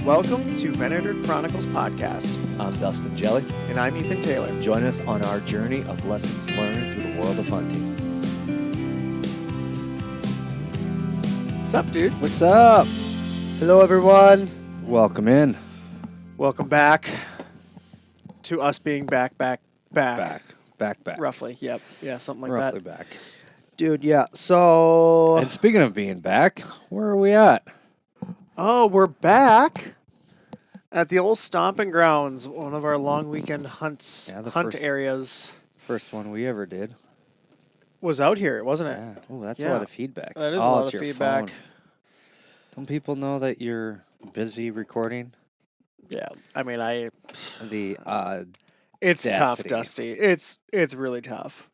Welcome to Venator Chronicles Podcast. I'm Dustin Jelly. And I'm Ethan Taylor. Join us on our journey of lessons learned through the world of hunting. What's up, dude? What's up? Hello, everyone. Welcome in. Welcome back to us being back. Back. Roughly, yep. Yeah, something like Roughly that. back. Dude, yeah. So, And speaking of being back, where are we at? Oh, we're back at the old stomping grounds, one of our long weekend hunts, Yeah, the hunt first- areas. First one we ever did. Was out here, wasn't it? Yeah. Oh, that's Yeah. a lot of feedback. That is a oh, lot it's of your feedback. phone. Don't people know that you're busy recording? Yeah. I mean, The it's tough, Audacity. Dusty. It's really tough.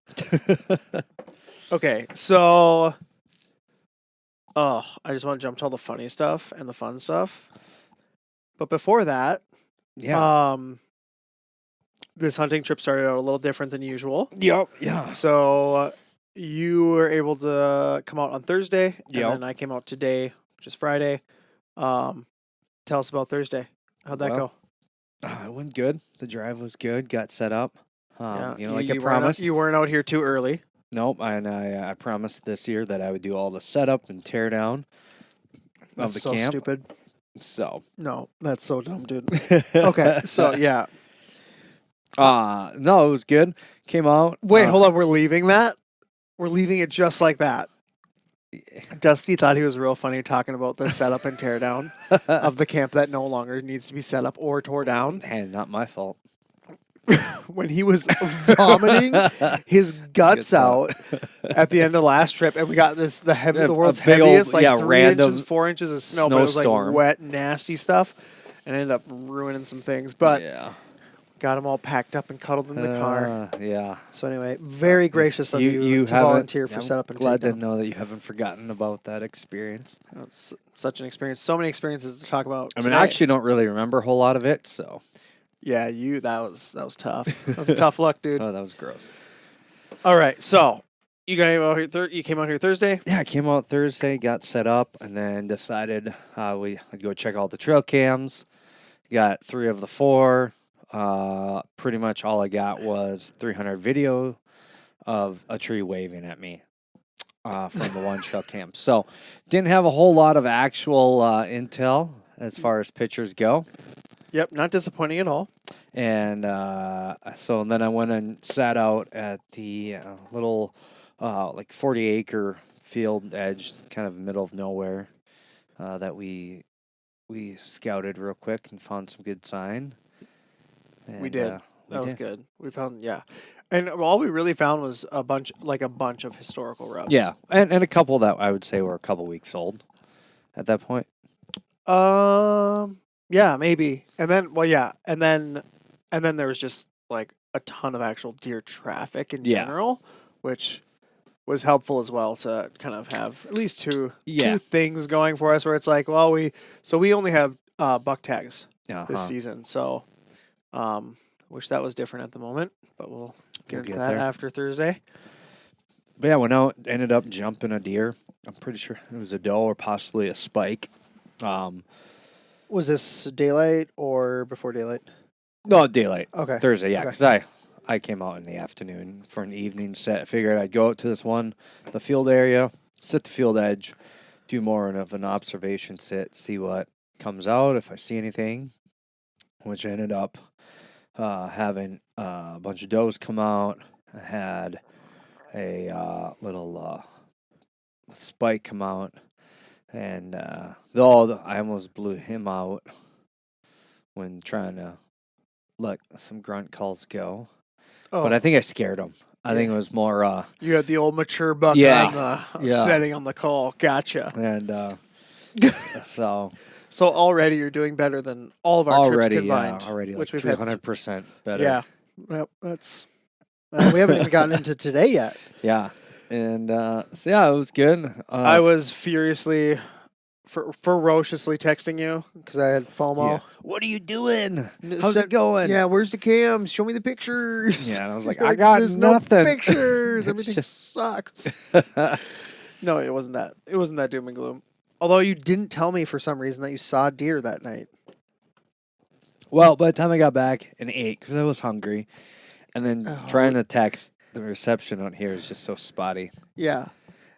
Okay, so I just want to jump to all the funny stuff and the fun stuff. But before that, yeah. this hunting trip started out a little different than usual. Yep. Yeah. So you were able to come out on Thursday, and Yep. then I came out today, which is Friday. Tell us about Thursday. How'd that go? It went good. The drive was good. Got set up. Like I weren't out- promised. you weren't out here too early. Nope, and I promised this year that I would do all the setup and tear down of That's the so camp. stupid. So, No, that's so dumb, dude. Okay, so yeah. no, it was good. Came out. Wait, hold on. We're leaving that? We're leaving it just like that. Dusty thought he was real funny talking about the setup and tear down of the camp that no longer needs to be set up or tore down. Hey, not my fault. When he was vomiting his guts out at the end of the last trip, and we got the world's big old, heaviest, 3 random inches, 4 inches of snow, but it was like snowstorm. wet, nasty stuff, and ended up ruining some things. But yeah. got them all packed up and cuddled in the car. Yeah. so anyway, very gracious of you to haven't- volunteer for I'm setup and glad to takedown. know that you haven't forgotten about that experience. It's such an experience. So many experiences to talk about. I mean, today. I actually don't really remember a whole lot of it, so. Yeah, that was tough. That was a tough luck, dude. Oh, that was gross. All right, so you came out here Thursday. Yeah, I came out Thursday, got set up, and then decided I'd go check out the trail cams. Got 3 of the 4. Pretty much all I got was 300 video of a tree waving at me from the one trail cam. So didn't have a whole lot of actual intel as far as pictures go. Yep, not disappointing at all. And so then I went and sat out at the little 40-acre field edge, kind of middle of nowhere, that we scouted real quick and found some good sign. And, We did. That was did. good. We found and all we really found was a bunch of historical rubs. Yeah, and a couple that I would say were a couple weeks old at that point. Yeah, maybe. And then and then there was just like a ton of actual deer traffic in Yeah. general, which was helpful as well to kind of have at least two Yeah. things going for us where it's like, well, we only have buck tags Uh-huh. this season, so wish that was different at the moment, but we'll get We'll into get that there. after Thursday. But yeah, went out, ended up jumping a deer. I'm pretty sure it was a doe or possibly a spike. Was this daylight or before daylight? No, daylight. Okay. Thursday, yeah, Okay. because I came out in the afternoon for an evening set. I figured I'd go out to the field area, sit the field edge, do more of an observation sit, see what comes out, if I see anything, which I ended up having a bunch of does come out. I had a little spike come out, and though I almost blew him out when trying to let some grunt calls go. Oh, But I think I scared him. I think it was more, you had the old mature buck Yeah. on the Yeah. setting on the call. Gotcha. and so So already you're doing better than all of our already, trips combined. already like which we've had 300% better. Yeah. Yep, that's We haven't even gotten into today yet. Yeah. And so yeah, it was good. I was furiously ferociously texting you. Because I had FOMO. Yeah. What are you doing? N- How's said- it going? Yeah, where's the cams? Show me the pictures. Yeah, and I was like, I got There's nothing. no pictures. It's Everything just- sucks. No, it wasn't that. It wasn't that doom and gloom. Although you didn't tell me for some reason that you saw deer that night. Well, by the time I got back and ate, because I was hungry, and then Oh. trying to text, the reception out here is just so spotty. Yeah.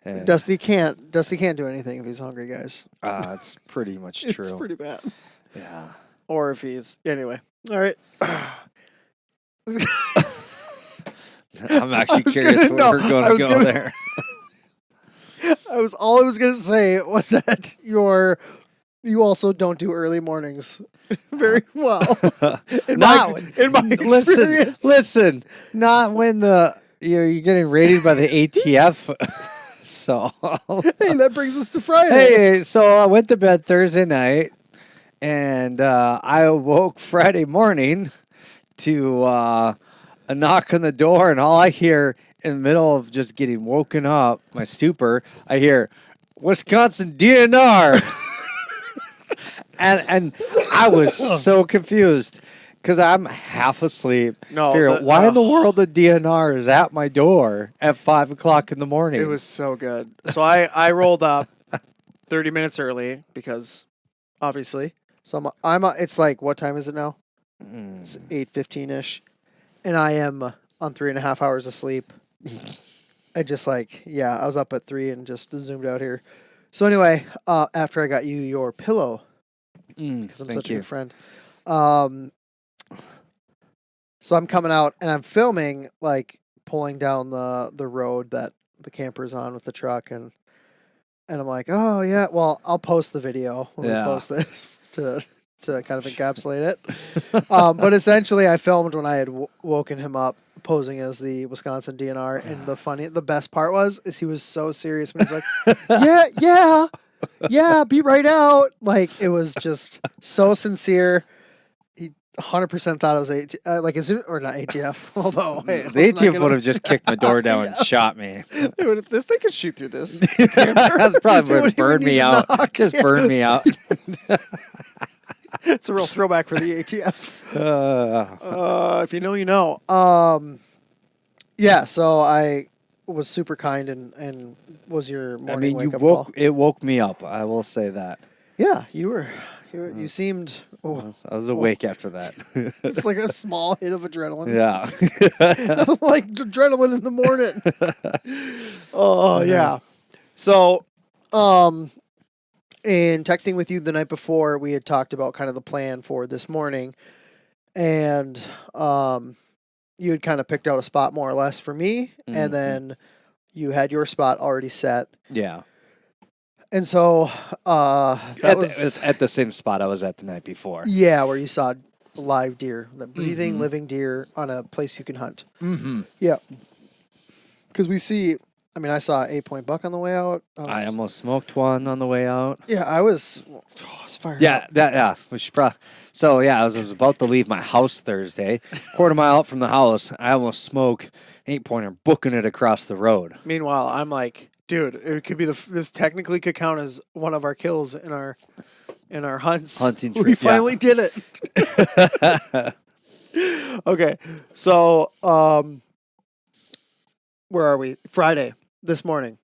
And, Dusty can't do anything if he's hungry, guys. it's pretty much true. It's pretty bad. Yeah. Or if he's anyway. All right. I'm actually was curious gonna- where no, we're I going to was go gonna- there. All I was gonna say was that you also don't do early mornings very well. In Not my in my experience. listen, not when you're getting raided by the ATF. So Hey, that brings us to Friday. hey, so I went to bed Thursday night, and I awoke Friday morning to a knock on the door, and all I hear in the middle of just getting woken up, my stupor, I hear Wisconsin DNR. and I was so confused because I'm half asleep. No, Figure, why in the world the DNR is at my door at 5 o'clock in the morning? It was so good. So I rolled up 30 minutes early because obviously. So it's like, what time is it now? It's 8:15 ish, and I am on 3.5 hours of sleep. I just I was up at 3 and just zoomed out here. So anyway, after I got you your pillow, because I'm thank such a you. good friend. So I'm coming out and I'm filming, like pulling down the road that the camper's on with the truck, and I'm like, oh yeah, well I'll post the video when Yeah. we post this to kind of encapsulate it. But essentially, I filmed when I had woken him up posing as the Wisconsin DNR, and the best part is he was so serious when he was like, yeah, be right out. Like, it was just so sincere. He 100% thought it was or not ATF. Although hey, The ATF would have just kicked my door down and shot me. This thing could shoot through this. That probably would wouldn't have burned even me need to out. knock. Just burned me out. It's a real throwback for the ATF. If you know, you know. Yeah, so I was super kind and was your morning you wake up call. it woke me up. I will say that. Yeah, you seemed. Oh, I was awake after that. it's like a small hit of adrenaline. Yeah. Nothing like adrenaline in the morning. Oh yeah. So In texting with you the night before, we had talked about kind of the plan for this morning, and you had kind of picked out a spot more or less for me, Mhm. and then you had your spot already set, Yeah. and so that was At the same spot I was at the night before. yeah, where you saw live deer, the breathing, Mhm. living deer on a place you can hunt. Mm-hmm. Yeah, because we see. I mean, I saw 8-point buck on the way out. I almost smoked one on the way out. Yeah, I was fired up. We should So yeah, I was about to leave my house Thursday, quarter mile out from the house. I almost smoked 8-pointer, booking it across the road. meanwhile, I'm like, dude, it could be this technically could count as one of our kills in our hunts. Hunting We trip. finally did it. Okay, so where are we? Friday this morning.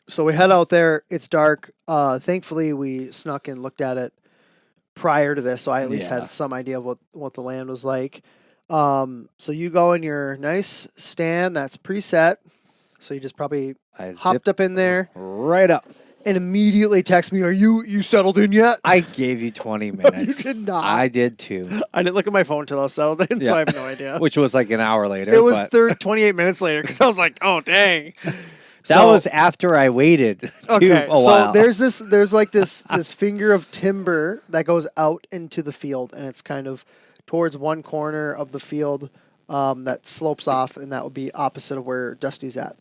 So we head out there. It's dark. Thankfully, we snuck and looked at it prior to this, so I at least Yeah. had some idea of what the land was like. So you go in your nice stand that's preset. So you just probably I hopped zipped up in there right up. and immediately text me, "Are you settled in yet?" I gave you 20 No, you minutes. did not. I did too, I didn't look at my phone until I was settled in, so Yeah. I have no idea. which was like an hour later. It was but 28 minutes later because I was like, "Oh dang!" that was after I waited a while. So there's like this finger of timber that goes out into the field, and it's kind of towards one corner of the field that slopes off, and that would be opposite of where Dusty's at.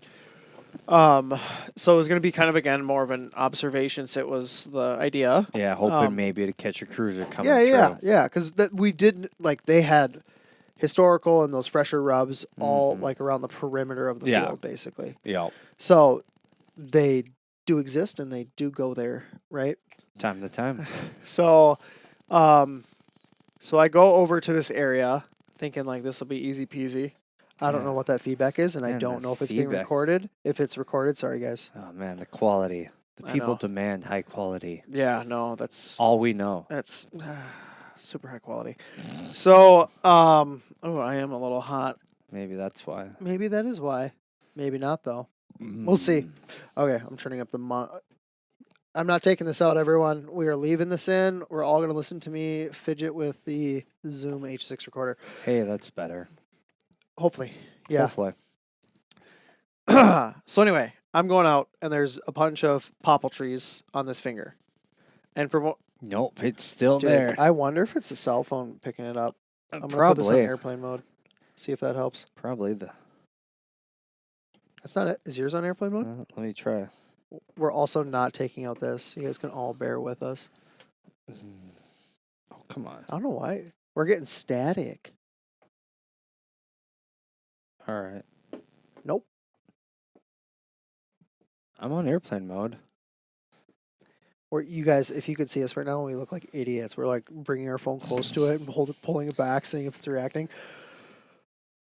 So it was going to be kind of again more of an observation. So it was the idea. Yeah, hoping maybe to catch a cruiser coming Yeah, through. yeah. Because we did they had historical and those fresher rubs all like around the perimeter of the Yeah. field, basically. Yep. So they do exist and they do go there, right? Time to time. So, so I go over to this area thinking like this will be easy peasy. I don't know what that feedback is, and I Man, don't the know if it's being feedback. recorded. If it's recorded, sorry guys. Oh man, the quality. The I people know. demand high quality. Yeah, no, that's All we know. that's super high quality. So, I am a little hot. Maybe that's why. Maybe that is why. Maybe not though. We'll see. Okay, I'm turning up the. I'm not taking this out, everyone. We are leaving this in. We're all going to listen to me fidget with the Zoom H6 recorder. Hey, that's better. Hopefully. Yeah. Hopefully. So anyway, I'm going out, and there's a bunch of popple trees on this finger. And for Nope, it's still dude, there. I wonder if it's a cell phone picking it up. I'm going to put this on Probably. airplane mode. See if that helps. Probably the. That's not it. Is yours on airplane mode? Let me try. We're also not taking out this. You guys can all bear with us. Oh, come on. I don't know why. We're getting static. All right. Nope. I'm on airplane mode. Or you guys, if you could see us right now, we look like idiots. We're like bringing our phone close to it and pulling it back, seeing if it's reacting.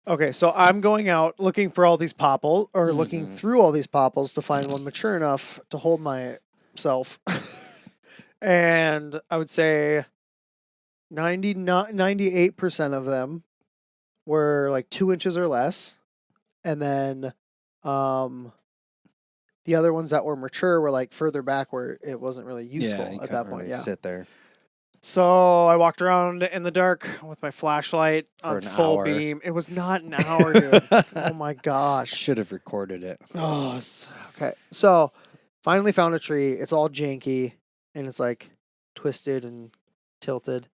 Okay, so I'm going out looking for all these popples, or looking through all these popples to find one mature enough to hold myself. And I would say 98% of them were like 2 inches or less. And then the other ones that were mature were like further back where it wasn't really useful you at can't that point. really Yeah. sit there. So I walked around in the dark with my flashlight For on an full hour. beam. It was not an hour, dude. Oh my gosh. Should have recorded it. Oh, okay. So finally found a tree. It's all janky and it's like twisted and tilted.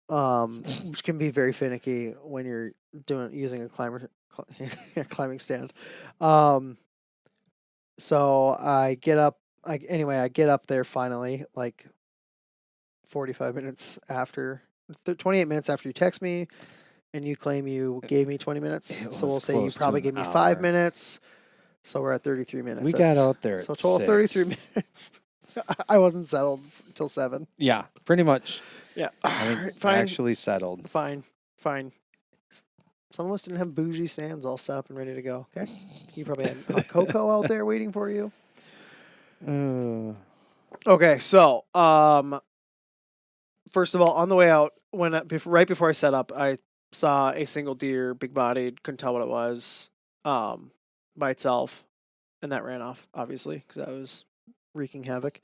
Which can be very finicky when you're using a climbing stand. So I get up. I get up there finally, like 45 minutes after, 28 minutes after you text me, and you claim you gave me 20 minutes. It So we'll was say you close to probably an gave me 5 hour. minutes. So we're at 33 minutes. We got out there So at total of 33 6. minutes. I wasn't settled until 7. Yeah, pretty much. Yeah. I think Alright, fine. actually settled. Fine. Some of us didn't have bougie stands all set up and ready to go. Okay. You probably had hot cocoa out there waiting for you. Okay, so first of all, on the way out, right before I set up, I saw a single deer, big-bodied, couldn't tell what it was, by itself, and that ran off, obviously, because I was wreaking havoc.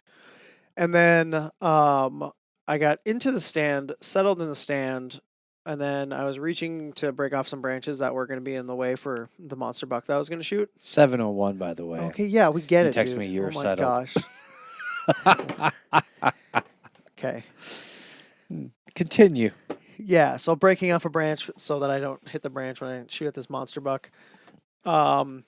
And then I got into the stand, settled in the stand, and then I was reaching to break off some branches that were going to be in the way for the monster buck that I was going to shoot. 7:01, by the way. Okay, yeah, we get You it, text dude. me you were oh my settled. gosh. Okay. Continue. Yeah, so breaking off a branch so that I don't hit the branch when I shoot at this monster buck. And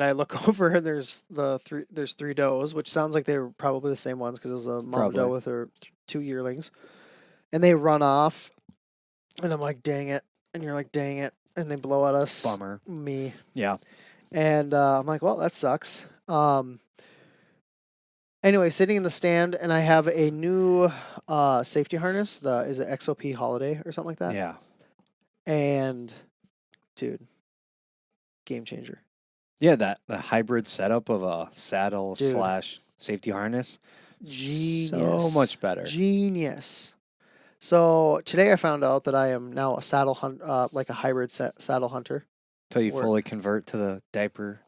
I look over and there's 3 does, which sounds like they were probably the same ones because it was a mom doe with her 2 yearlings. And they run off, and I'm like, dang it. And you're like, dang it. And they blow at us. Bummer. Me. Yeah. And I'm like, well, that sucks. Anyway, sitting in the stand, and I have a new safety harness. Is it XOP Holiday or something like that? Yeah. And, dude, game changer. Yeah, the hybrid setup of a saddle Dude. / safety harness. Genius. So much better. Genius. So today I found out that I am now a like a hybrid saddle hunter. Till you Work. fully convert to the diaper.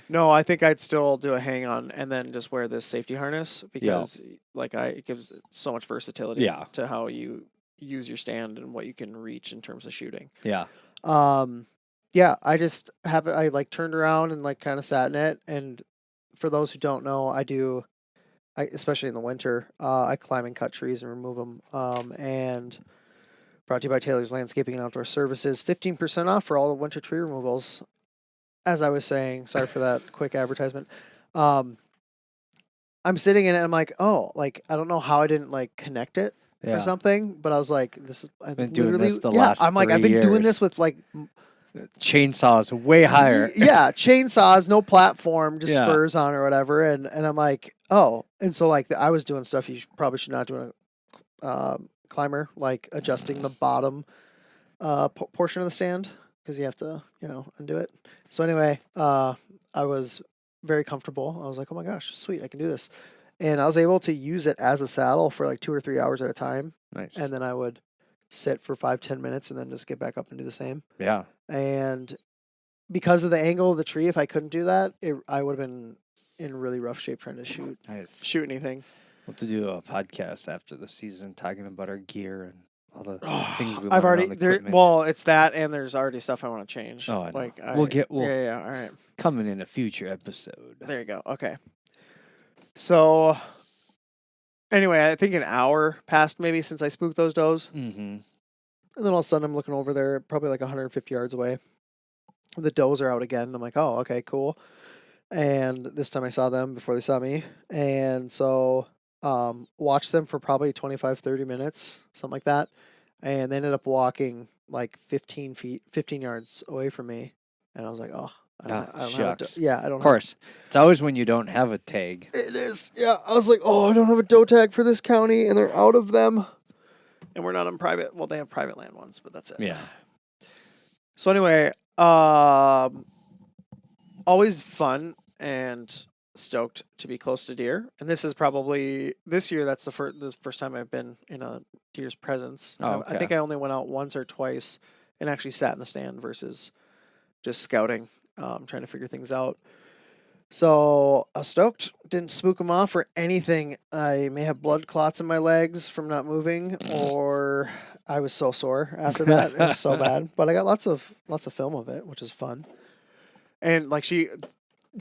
No, I think I'd still do a hang on and then just wear this safety harness because it gives so much versatility to how you use your stand and what you can reach in terms of shooting. Yeah. Yeah, I just have it. I like turned around and like kind of sat in it. And for those who don't know, especially in the winter, I climb and cut trees and remove them. And brought to you by Taylor's Landscaping and Outdoor Services, 15% off for all the winter tree removals. As I was saying, sorry for that quick advertisement. I'm sitting in it and I'm like, oh, like I don't know how I didn't like connect it or something, but I was like, I've been doing this the last I'm like, 3 I've been doing years. this with like Chainsaws way higher. Yeah, chainsaws, no platform, just spurs on or whatever. And I'm like, oh. And so like I was doing stuff you probably should not do in a climber, like adjusting the bottom portion of the stand because you have to, undo it. So anyway, I was very comfortable. I was like, oh my gosh, sweet, I can do this. And I was able to use it as a saddle for like 2 or 3 hours at a time. Nice. and then I would sit for 5-10 minutes and then just get back up and do the same. Yeah. And because of the angle of the tree, if I couldn't do that, I would have been in really rough shape trying to Nice. shoot anything. We'll have to do a podcast after the season talking about our gear and all the things we I've learned already on the there. equipment. Well, it's that, and there's already stuff I want to change. Oh, I know. Like We'll yeah. All right, coming in a future episode. there you go. Okay. So, anyway, I think an hour passed maybe since I spooked those does. Mm-hmm. And then all of a sudden, I'm looking over there, probably like 150 yards away. The does are out again. I'm like, oh, okay, cool. And this time I saw them before they saw me. And so watched them for probably 25, 30 minutes, something like that. And they ended up walking like 15 yards away from me. And I was like, oh, I don't have shucks. I don't Of course. It's always when you don't have a tag. It is. Yeah. I was like, oh, I don't have a doe tag for this county. And they're out of them. And we're not on private. Well, they have private land ones, but that's it. Yeah. So anyway, always fun and stoked to be close to deer. And this is probably this year. That's the first time I've been in a deer's presence. Oh, I think I only went out once or twice and actually sat in the stand versus just scouting, trying to figure things out. So I was stoked. Didn't spook them off or anything. I may have blood clots in my legs from not moving, or I was so sore after that. It was so bad. But I got lots of film of it, which is fun. And like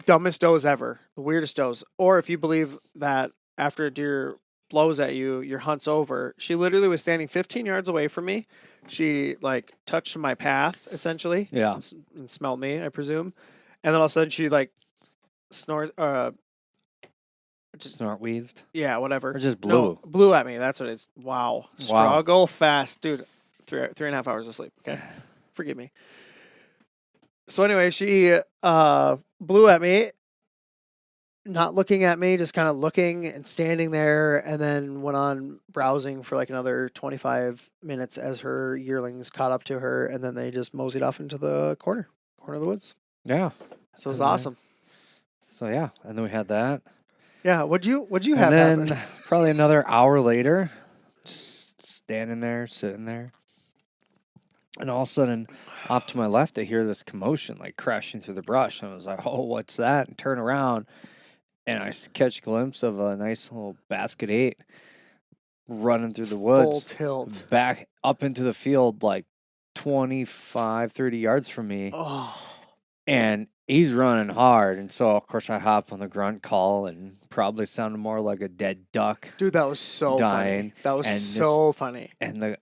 dumbest does ever, the weirdest does. Or if you believe that after a deer blows at you, your hunt's over. She literally was standing 15 yards away from me. She like touched my path essentially. Yeah. And smelled me, I presume. And then all of a sudden she like Snort wheezed. yeah, whatever. Or just blew. No, blew at me. That's what it is. Wow. Struggle fast. Dude, 3.5 hours of sleep. Okay. Forgive me. So anyway, she blew at me, not looking at me, just kind of looking and standing there, and then went on browsing for like another 25 minutes as her yearlings caught up to her, and then they just moseyed off into the corner of the woods. Yeah. So it was And awesome. So yeah, and then we had that. Yeah, what'd you And have then happen? probably another hour later, just standing there, sitting there. And all of a sudden, off to my left, I hear this commotion, like crashing through the brush. And I was like, oh, what's that? And turn around, and I catch a glimpse of a nice little basket 8 running through the woods. Full tilt. Back up into the field, like 25, 30 yards from me. Oh. And he's running hard. And so, of course, I hop on the grunt call and probably sounded more like a dead duck. Dude, that was so Dying. funny. That was And so funny. And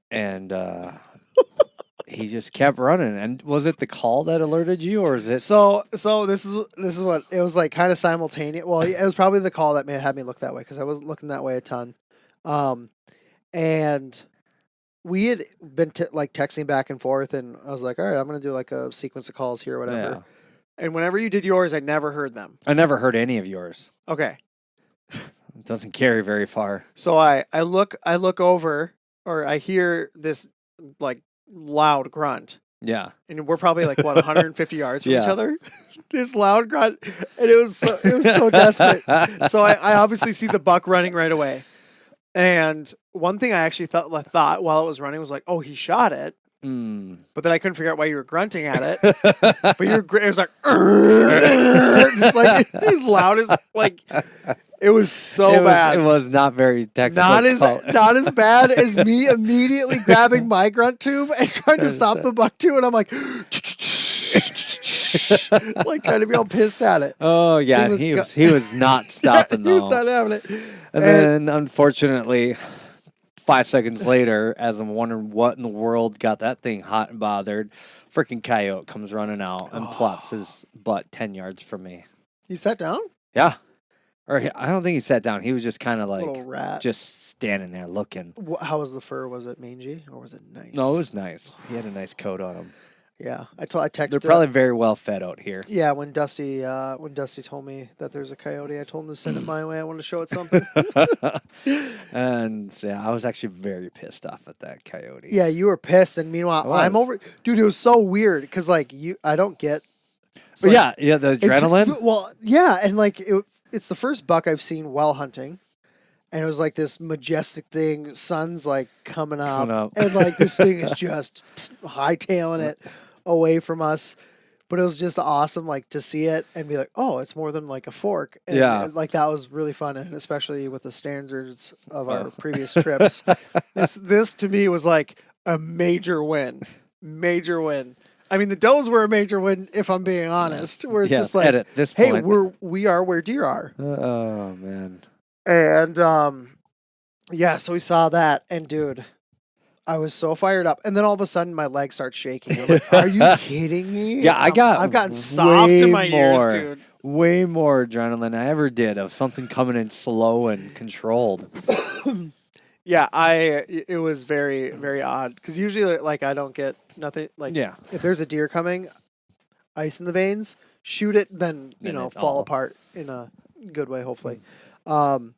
he just kept running. And was it the call that alerted you, or is it? So this is what it was like, kind of simultaneous. Well, it was probably the call that may have had me look that way because I wasn't looking that way a ton. And we had been texting back and forth, and I was like, all right, I'm gonna do like a sequence of calls here, or whatever. Yeah. And whenever you did yours, I never heard them. I never heard any of yours. Okay. It doesn't carry very far. So I look over, or I hear this like loud grunt. Yeah. And we're probably like 150 yards from each Yeah. other. This loud grunt, and it was so desperate. So I obviously see the buck running right away. And one thing I actually thought while it was running was like, oh, he shot it. But then I couldn't figure out why you were grunting at it. But it was like, just like as loud as like. It was so bad. It was not very textbook. Not as bad as me immediately grabbing my grunt tube and trying to stop the buck too, and I'm like, like trying to be all pissed at it. Oh yeah, he was not stopping He was though. not having it. And then unfortunately, 5 seconds later, as I'm wondering what in the world got that thing hot and bothered, freaking coyote comes running out and plops his butt 10 yards from me. He sat down? Yeah. Or I don't think he sat down. He was just kind of Little like rat. just standing there looking. How was the fur? Was it mangy or was it nice? No, it was nice. He had a nice coat on him. Yeah, I texted. They're probably very well fed out here. Yeah, when Dusty told me that there's a coyote, I told him to send it my way. I wanted to show it something. And yeah, I was actually very pissed off at that coyote. Yeah, you were pissed, and meanwhile I'm over. Dude, it was so weird because like I don't get. But yeah, the adrenaline. Well, yeah, and like it's the first buck I've seen while hunting, and it was like this majestic thing. Sun's like coming up, Coming up. and like this thing is just hightailing it away from us. But it was just awesome, like to see it and be like, oh, it's more than like a fork. And, Yeah. and, like that was really fun, and especially with the standards of our previous trips, this to me was like a major win. Major win. I mean, the does were a major win, if I'm being honest. Where it's just like, at this hey, point. we are where deer are, Oh man. and yeah. So we saw that, and dude, I was so fired up, and then all of a sudden my leg starts shaking. I'm like, "Are you kidding me?" Yeah, I've gotten soft way in my more, ears, dude. Way more adrenaline I ever did of something coming in slow and controlled. Yeah, it was very very odd because usually like I don't get nothing like Yeah. if there's a deer coming, ice in the veins, shoot it, then Then it fall all- apart in a good way, hopefully. And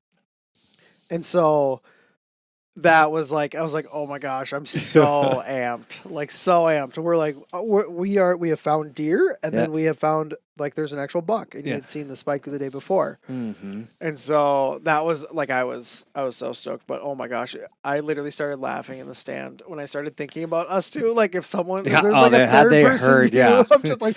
so that was like I was like, oh my gosh, I'm so amped, like so amped. We're like we have found deer, and Yeah. then we have found like there's an actual buck, and you Yeah. had seen the spike the day before, Mm-hmm. and so that was like I was so stoked. But oh my gosh, I literally started laughing in the stand when I started thinking about us two. Like if someone Yeah, if there's oh, like a had third they person heard, view, yeah. I'm just like.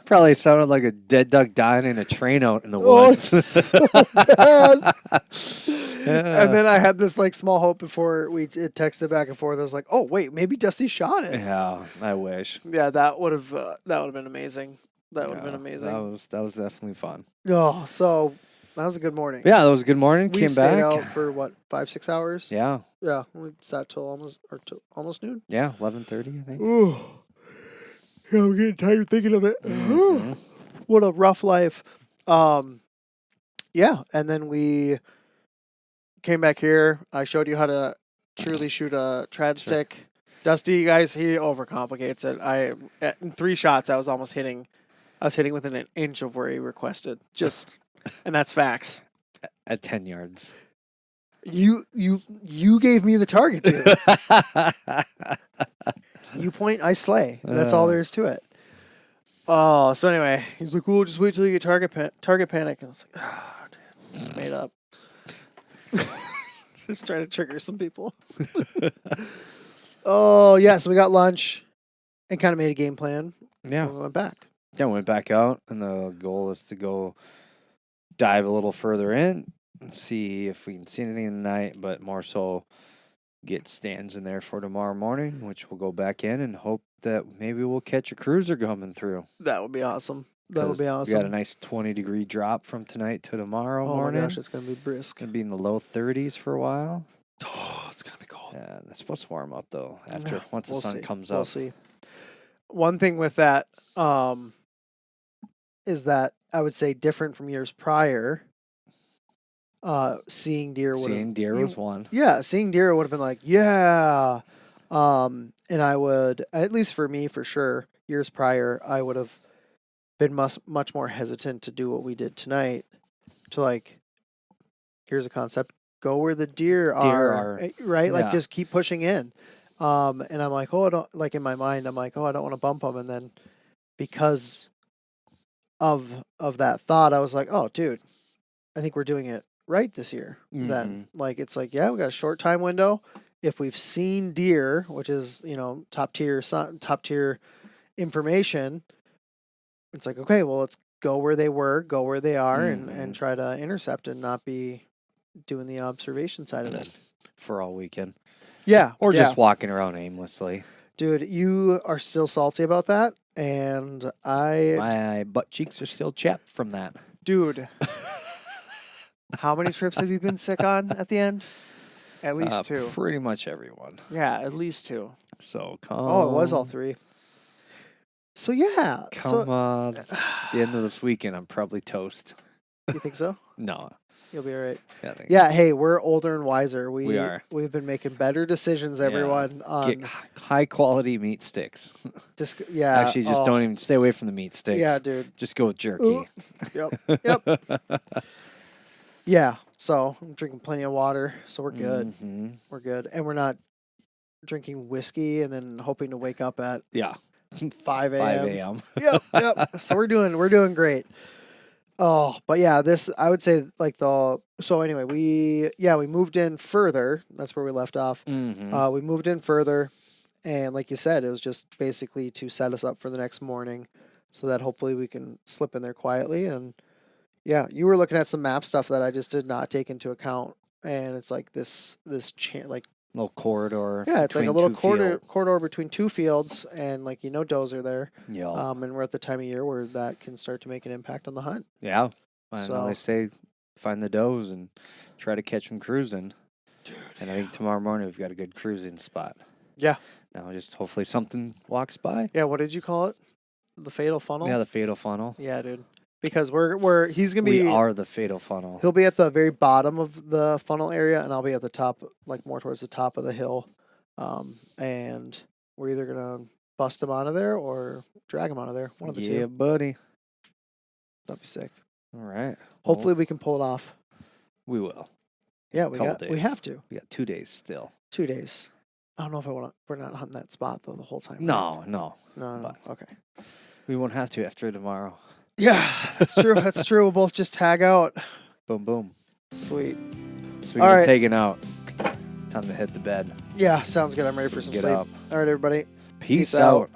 Probably sounded like a dead duck dying in a train out in the Oh, woods. it's so bad. Yeah. And then I had this like small hope before it texted back and forth. I was like, oh wait, maybe Dusty shot it. Yeah, I wish. Yeah, that would have been amazing. That would have been amazing. That was definitely fun. Oh, so that was a good morning. Yeah, that was a good morning. we Came stayed back. out for what 5-6 hours. Yeah, Yeah, we sat till almost noon. yeah, 11:30, I think. Ooh, yeah, I'm getting tired thinking of it. Mm-hmm. What a rough life. Yeah, and then we came back here. I showed you how to truly shoot a trad stick. Dusty, guys, he overcomplicates it. In 3 shots, I was hitting within an inch of where he requested. And that's facts. At 10 yards. You gave me the target, dude. You point, I slay. That's all there is to it. Oh, so anyway, he's like, "Well, just wait till you get target panic." And I was like, "Ah, dude, it's made up." Just trying to trigger some people. Oh yeah, so we got lunch and kind of made a game plan. Yeah. We went back. Yeah, went back out, and the goal is to go dive a little further in, and see if we can see anything tonight, but more so get stands in there for tomorrow morning, which we'll go back in and hope that maybe we'll catch a cruiser coming through. That would be awesome. That would be 'Cause awesome. We got a nice 20-degree drop from tonight to tomorrow Oh morning. my gosh, it's gonna be brisk. Gonna be in the low 30s for a while. Oh, it's gonna be cold. Yeah, it's supposed to warm up though after Yeah, once the we'll sun see. comes We'll up. see. One thing with that is that I would say different from years prior. Seeing deer would Seeing deer was one. yeah, seeing deer would have been like, yeah. And I would, at least for me, for sure, years prior, I would have been much more hesitant to do what we did tonight. To like, here's a concept: go where the deer are. Right? Like, Yeah. just keep pushing in. And I'm like, oh, I don't like in my mind. I'm like, oh, I don't want to bump them. And then because of that thought, I was like, oh, dude, I think we're doing it right this year. Then, like, it's like, yeah, we got a short time window. If we've seen deer, which is top tier information, it's like, okay, well, let's go where they were, go where they are, and try to intercept and not be doing the observation side of it for all weekend. Yeah, Or yeah. just walking around aimlessly. Dude, you are still salty about that, and My butt cheeks are still chapped from that. dude. How many trips have you been sick on at the end? At least 2. Pretty much everyone. Yeah, at least 2. So come. Oh, it was all 3. So yeah. Come on. The end of this weekend, I'm probably toast. You think so? No. You'll be all right. Yeah, I think Yeah, hey, we're older and wiser. We are. We've been making better decisions, everyone. Get high quality meat sticks. Yeah. Actually, just don't even stay away from the meat sticks. Yeah, dude. Just go with jerky. Ooh. Yep. Yeah. So I'm drinking plenty of water, so we're good. Mm-hmm. We're good, and we're not drinking whiskey and then hoping to wake up at Yeah. 5 a.m. 5 a.m. Yep. So we're doing great. Oh, but yeah, this I would say like so anyway, we moved in further. That's where we left off. Mm-hmm. We moved in further, and like you said, it was just basically to set us up for the next morning, so that hopefully we can slip in there quietly. And yeah, you were looking at some map stuff that I just did not take into account, and it's like like Little corridor. yeah, it's like a between little two field. corridor between two fields, and like does are there. Yeah. And we're at the time of year where that can start to make an impact on the hunt. Yeah. I know So- they say find the does and try to catch them cruising. And I think tomorrow morning we've got a good cruising spot. Yeah. Now just hopefully something walks by. Yeah, what did you call it? The fatal funnel? Yeah, the fatal funnel. Yeah, dude. Because he's gonna We be are the fatal funnel. he'll be at the very bottom of the funnel area, and I'll be at the top, like more towards the top of the hill. And we're either gonna bust him out of there or drag him out of there. One of the Yeah, two. buddy. That'd be sick. All right. Hopefully we can pull it off. we will. Yeah, Couple we days. have to. We got 2 days still. 2 days. I don't know if we're not hunting that spot though the whole time. right? No. No. Okay. We won't have to after tomorrow. Yeah, that's true. That's true. We'll both just tag out. Boom, boom. Sweet. So All we're right. taking out. Time to hit the bed. Yeah, sounds good. I'm ready for some Get sleep. up. All right, everybody. Peace Peace out. out.